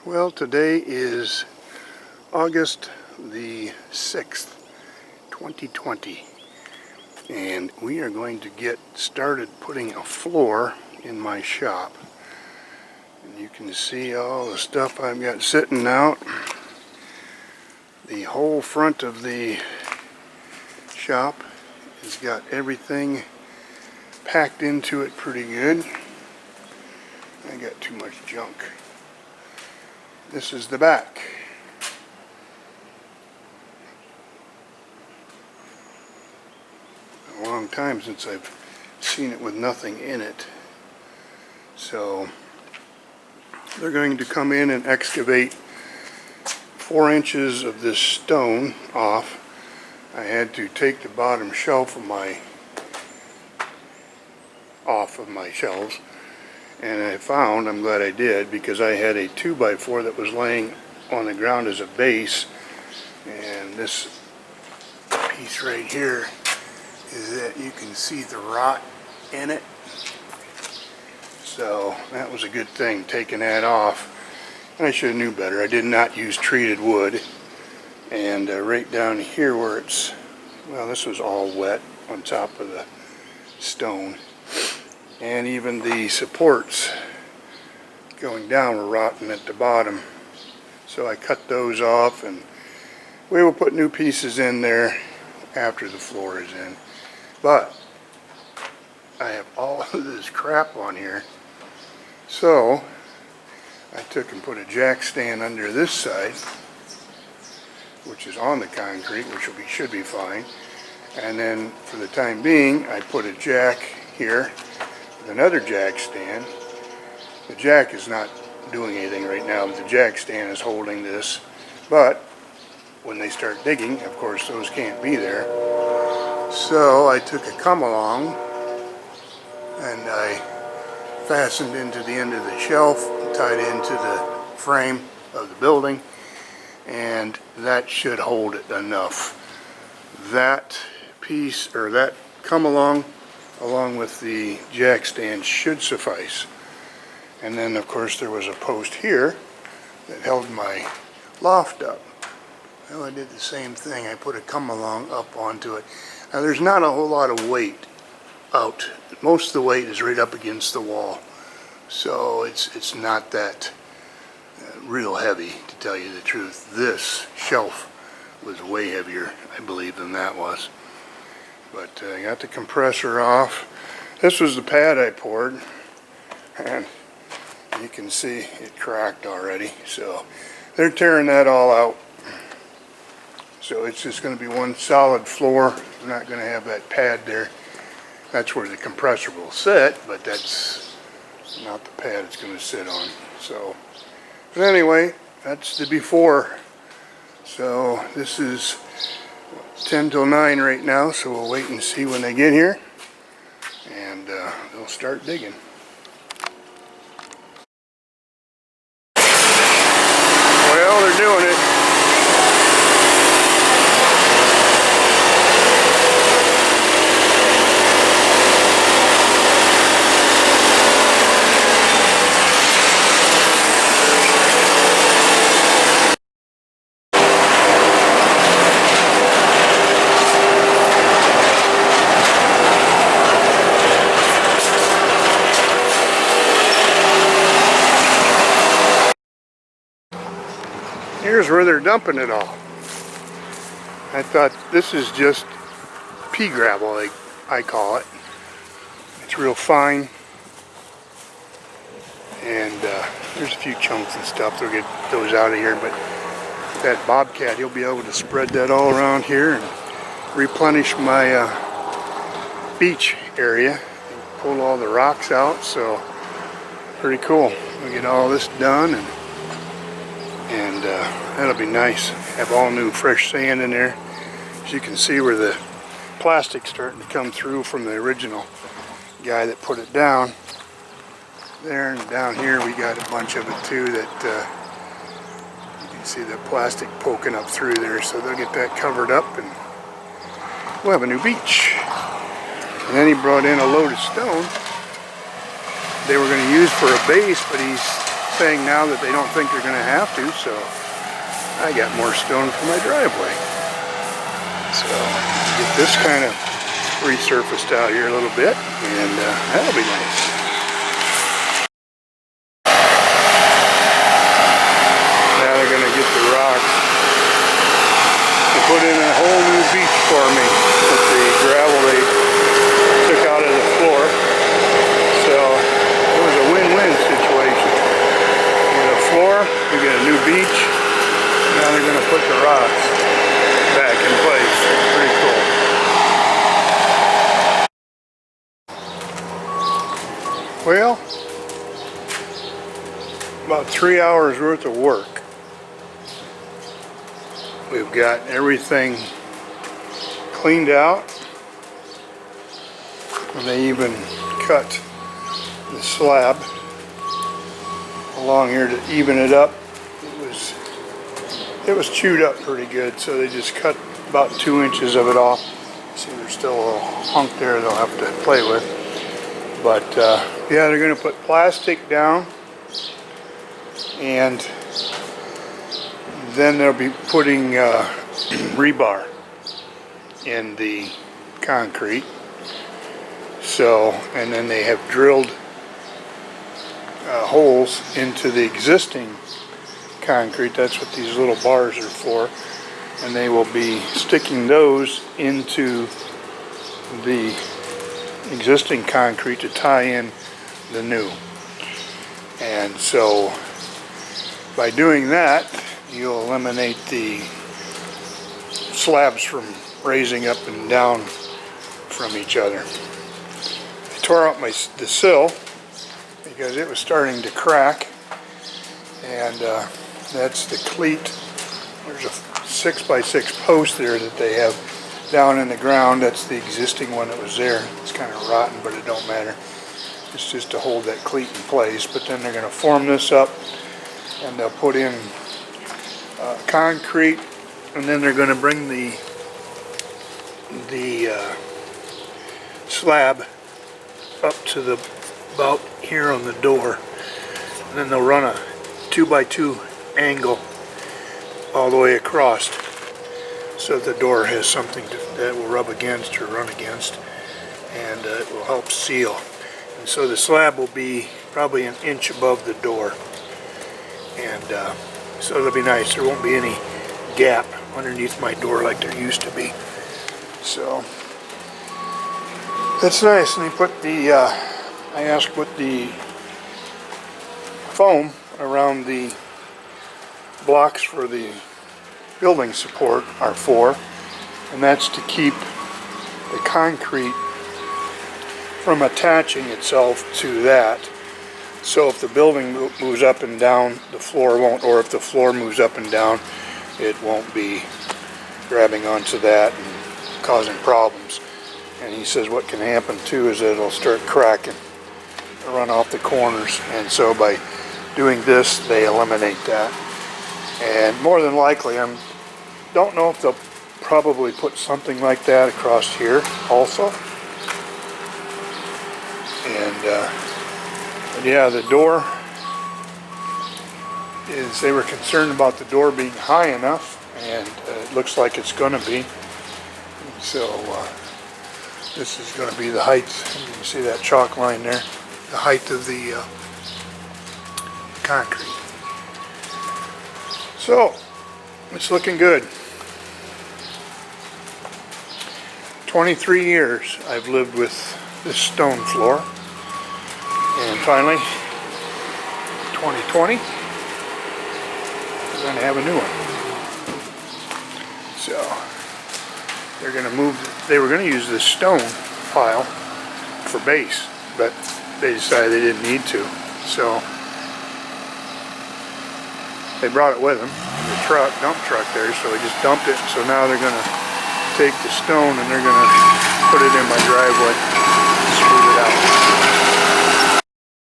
Well, today is August the 6th, 2020, and we are going to get started putting a floor in my shop. And you can see all the stuff I've got sitting out. The whole front of the shop has got everything packed into it pretty good. I got too much junk. This is the back. A long time since I've seen it with nothing in it. So they're going to come in and excavate 4 inches of this stone off. I had to take the bottom shelf of off of my shelves, and I'm glad I did, because I had a 2x4 that was laying on the ground as a base, and this piece right here is that you can see the rot in it. So that was a good thing, taking that off. And I should have knew better. I did not use treated wood. And right down here where it's, well, this was all wet on top of the stone. And even the supports going down were rotten at the bottom. So I cut those off, and we will put new pieces in there after the floor is in. But I have all of this crap on here. So I took and put a jack stand under this side, which is on the concrete, which should be fine. And then for the time being, I put a jack here with another jack stand. The jack is not doing anything right now, but the jack stand is holding this. But when they start digging, of course, those can't be there. So I took a come along and I fastened into the end of the shelf, tied into the frame of the building, and that should hold it enough. That piece, or that come along with the jack stand, should suffice. And then of course there was a post here that held my loft up. Well, I did the same thing. I put a come along up onto it. Now there's not a whole lot of weight out. Most of the weight is right up against the wall. So it's not that real heavy, to tell you the truth. This shelf was way heavier, I believe, than that was. But I got the compressor off. This was the pad I poured, and you can see it cracked already. So they're tearing that all out. So it's just going to be one solid floor. I'm not going to have that pad there. That's where the compressor will sit, but that's not the pad it's going to sit on. So, but anyway, that's the before. So this is 10 till 9 right now, so we'll wait and see when they get here, and they'll start digging. Well, they're doing it. Here's where they're dumping it all. I thought this is just pea gravel, I call it. It's real fine, and there's a few chunks and stuff. They'll get those out of here, but that bobcat, he'll be able to spread that all around here and replenish my beach area and pull all the rocks out. So pretty cool. We'll get all this done, and that'll be nice. Have all new fresh sand in there. As you can see where the plastic's starting to come through from the original guy that put it down there, and down here we got a bunch of it too that you can see the plastic poking up through there. So they'll get that covered up, and we'll have a new beach. And then he brought in a load of stone they were going to use for a base, but he's saying now that they don't think they're going to have to, so I got more stone for my driveway. So get this kind of resurfaced out here a little bit, and that'll be nice. Now they're going to get the rocks to put in a whole new beach for me with the gravel they took out of the floor. So it was a win-win situation. You get a floor, you get a new beach. Now they're going to put the rocks back in place. Pretty cool. Well, about 3 hours worth of work. We've got everything cleaned out, and they even cut the slab along here to even it up. It was chewed up pretty good, so they just cut about 2 inches of it off. See, there's still a little hunk there they'll have to play with. But yeah, they're going to put plastic down, and then they'll be putting rebar in the concrete. So, and then they have drilled holes into the existing concrete. That's what these little bars are for, and they will be sticking those into the existing concrete to tie in the new. And so by doing that, you'll eliminate the slabs from raising up and down from each other. I tore out the sill because it was starting to crack, and that's the cleat. There's a 6x6 post there that they have down in the ground. That's the existing one that was there. It's kind of rotten, but it don't matter. It's just to hold that cleat in place. But then they're going to form this up, and they'll put in concrete, and then they're going to bring the slab up to the about here on the door, and then they'll run a 2x2 angle all the way across, so that the door has something that will rub against or run against, and it will help seal. And so the slab will be probably an inch above the door, and so it'll be nice. There won't be any gap underneath my door like there used to be. So that's nice. And they put the I asked what the foam around the blocks for the building support are for, and that's to keep the concrete from attaching itself to that. So if the building moves up and down, the floor won't, or if the floor moves up and down, it won't be grabbing onto that and causing problems. And he says what can happen too is that it'll start cracking, run off the corners, and so by doing this they eliminate that. And more than likely, don't know if they'll probably put something like that across here also. And yeah, the door is, they were concerned about the door being high enough, and it looks like it's going to be. So this is going to be the height. You can see that chalk line there, the height of the concrete. So it's looking good. 23 years I've lived with this stone floor, and finally 2020 we're going to have a new one. So they're going to move, they were going to use this stone pile for base, but they decided they didn't need to, so they brought it with them, the truck, dump truck there, so they just dumped it. So now they're going to take the stone and they're going to put it in my driveway, smooth it out.